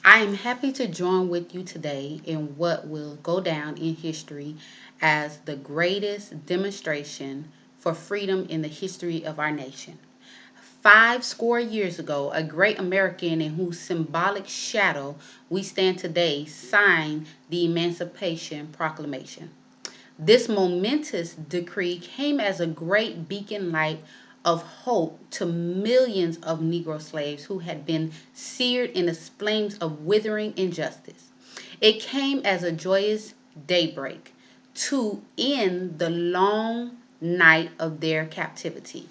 I am happy to join with you today in what will go down in history as the greatest demonstration for freedom in the history of our nation. 5 score years ago, a great American in whose symbolic shadow we stand today signed the Emancipation Proclamation. This momentous decree came as a great beacon light of hope to millions of Negro slaves who had been seared in the flames of withering injustice. It came as a joyous daybreak to end the long night of their captivity.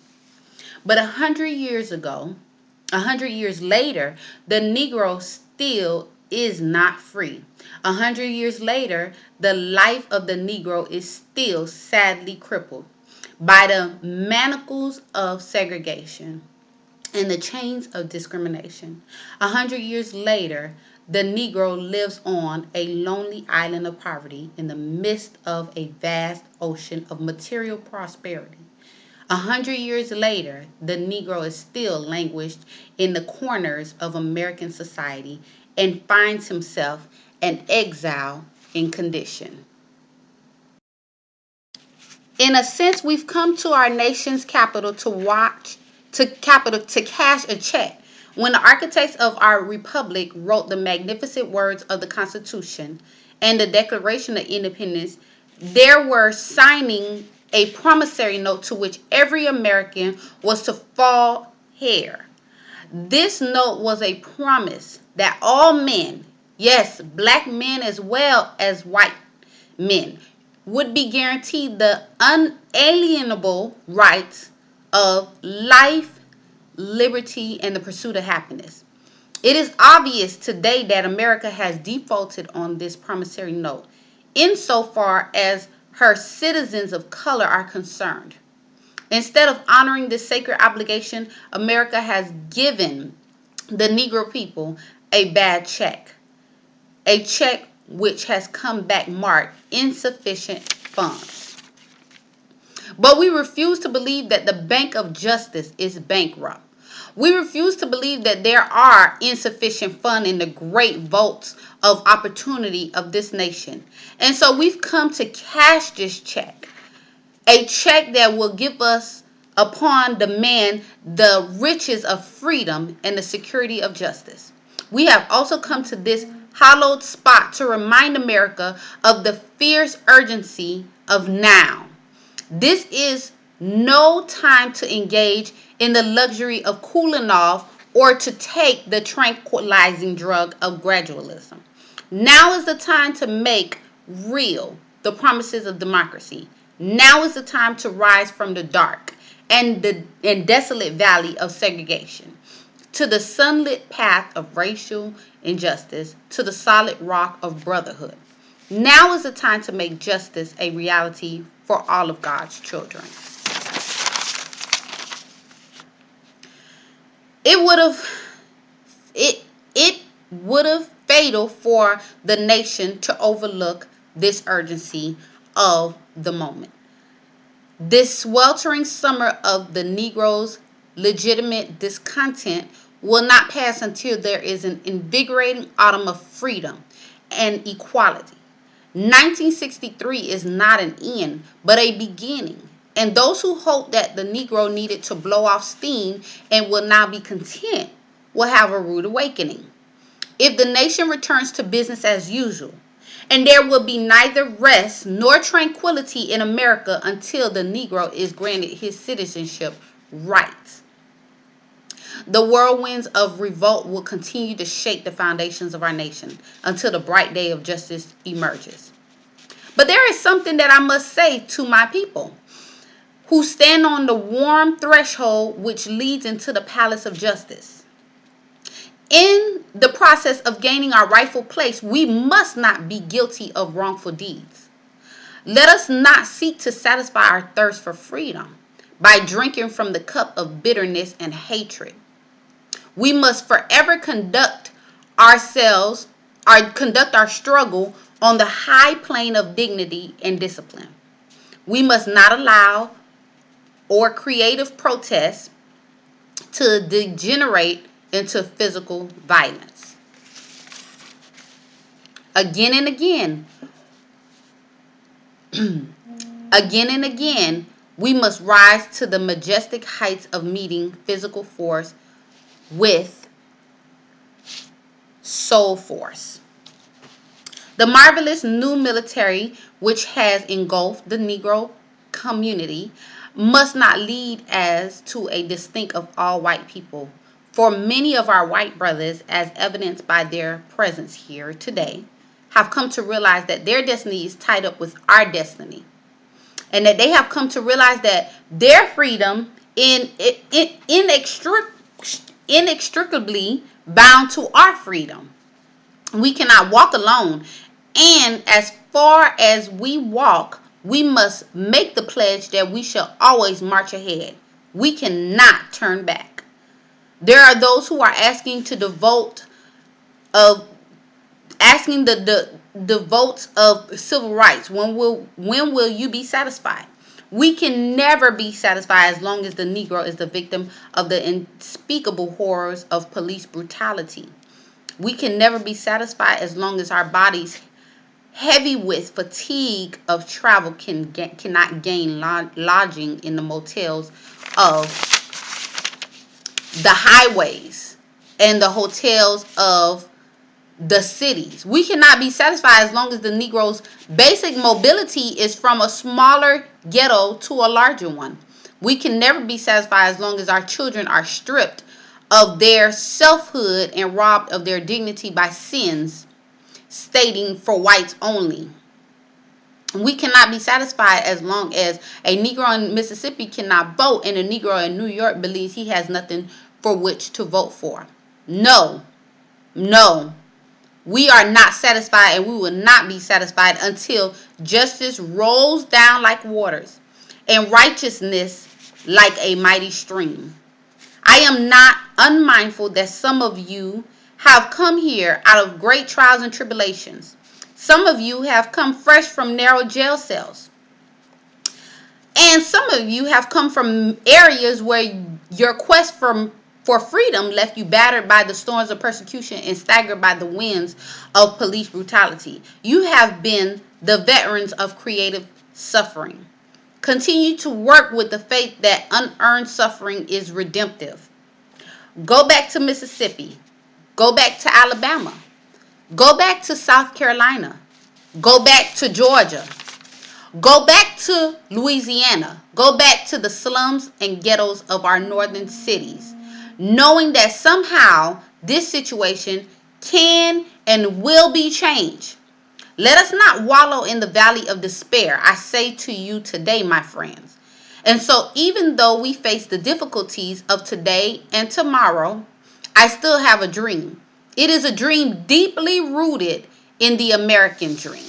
But 100 years ago, 100 years later, the Negro still is not free. 100 years later, the life of the Negro is still sadly crippled by the manacles of segregation and the chains of discrimination. 100 years later, the Negro lives on a lonely island of poverty in the midst of a vast ocean of material prosperity. 100 years later, the Negro is still languished in the corners of American society and finds himself an exile in condition. In a sense, we've come to our nation's capital to cash a check. When the architects of our republic wrote the magnificent words of the Constitution and the Declaration of Independence, there were signing a promissory note to which every American was to fall heir. This note was a promise that all men, yes, black men as well as white men, would be guaranteed the unalienable rights of life, liberty, and the pursuit of happiness. It is obvious today that America has defaulted on this promissory note insofar as her citizens of color are concerned. Instead of honoring this sacred obligation, America has given the Negro people a bad check, a check which has come back marked insufficient funds. But we refuse to believe that the Bank of Justice is bankrupt. We refuse to believe that there are insufficient funds in the great vaults of opportunity of this nation. And so we've come to cash this check, a check that will give us upon demand the riches of freedom and the security of justice. We have also come to this hallowed spot to remind America of the fierce urgency of now. This is no time to engage in the luxury of cooling off or to take the tranquilizing drug of gradualism. Now is the time to make real the promises of democracy. Now is the time to rise from the dark and desolate valley of segregation to the sunlit path of racial injustice, to the solid rock of brotherhood. Now is the time to make justice a reality for all of God's children. It would have it would have fatal for the nation to overlook this urgency of the moment. This sweltering summer of the Negro's legitimate discontent will not pass until there is an invigorating autumn of freedom and equality. 1963 is not an end, but a beginning. And those who hope that the Negro needed to blow off steam and will now be content will have a rude awakening. If the nation returns to business as usual, and there will be neither rest nor tranquility in America until the Negro is granted his citizenship rights. The whirlwinds of revolt will continue to shake the foundations of our nation until the bright day of justice emerges. But there is something that I must say to my people who stand on the warm threshold which leads into the palace of justice. In the process of gaining our rightful place, we must not be guilty of wrongful deeds. Let us not seek to satisfy our thirst for freedom by drinking from the cup of bitterness and hatred. We must forever conduct our struggle on the high plane of dignity and discipline. We must not allow or creative protest to degenerate into physical violence. Again and again, again and again, we must rise to the majestic heights of meeting physical force with soul force. The marvelous new military, which has engulfed the Negro community, must not lead as to a distinct of all white people. For many of our white brothers, as evidenced by their presence here today, have come to realize that their destiny is tied up with our destiny. And that they have come to realize that their freedom inextricably bound to our freedom. We cannot walk alone. And as far as we walk, we must make the pledge that we shall always march ahead. We cannot turn back. There are those who are asking the votes of civil rights. When will you be satisfied? We can never be satisfied as long as the Negro is the victim of the unspeakable horrors of police brutality. We can never be satisfied as long as our bodies, heavy with fatigue of travel, cannot gain lodging in the motels of the highways and the hotels of the cities. We cannot be satisfied as long as the Negro's basic mobility is from a smaller ghetto to a larger one. We can never be satisfied as long as our children are stripped of their selfhood and robbed of their dignity by sins stating for whites only. We cannot be satisfied as long as a Negro in Mississippi cannot vote and a Negro in New York believes he has nothing for which to vote for. No. We are not satisfied, and we will not be satisfied until justice rolls down like waters and righteousness like a mighty stream. I am not unmindful that some of you have come here out of great trials and tribulations. Some of you have come fresh from narrow jail cells. And some of you have come from areas where your quest for freedom left you battered by the storms of persecution and staggered by the winds of police brutality. You have been the veterans of creative suffering. Continue to work with the faith that unearned suffering is redemptive. Go back to Mississippi. Go back to Alabama. Go back to South Carolina. Go back to Georgia. Go back to Louisiana. Go back to the slums and ghettos of our northern cities, knowing that somehow this situation can and will be changed. Let us not wallow in the valley of despair, I say to you today, my friends. And so even though we face the difficulties of today and tomorrow, I still have a dream. It is a dream deeply rooted in the American dream.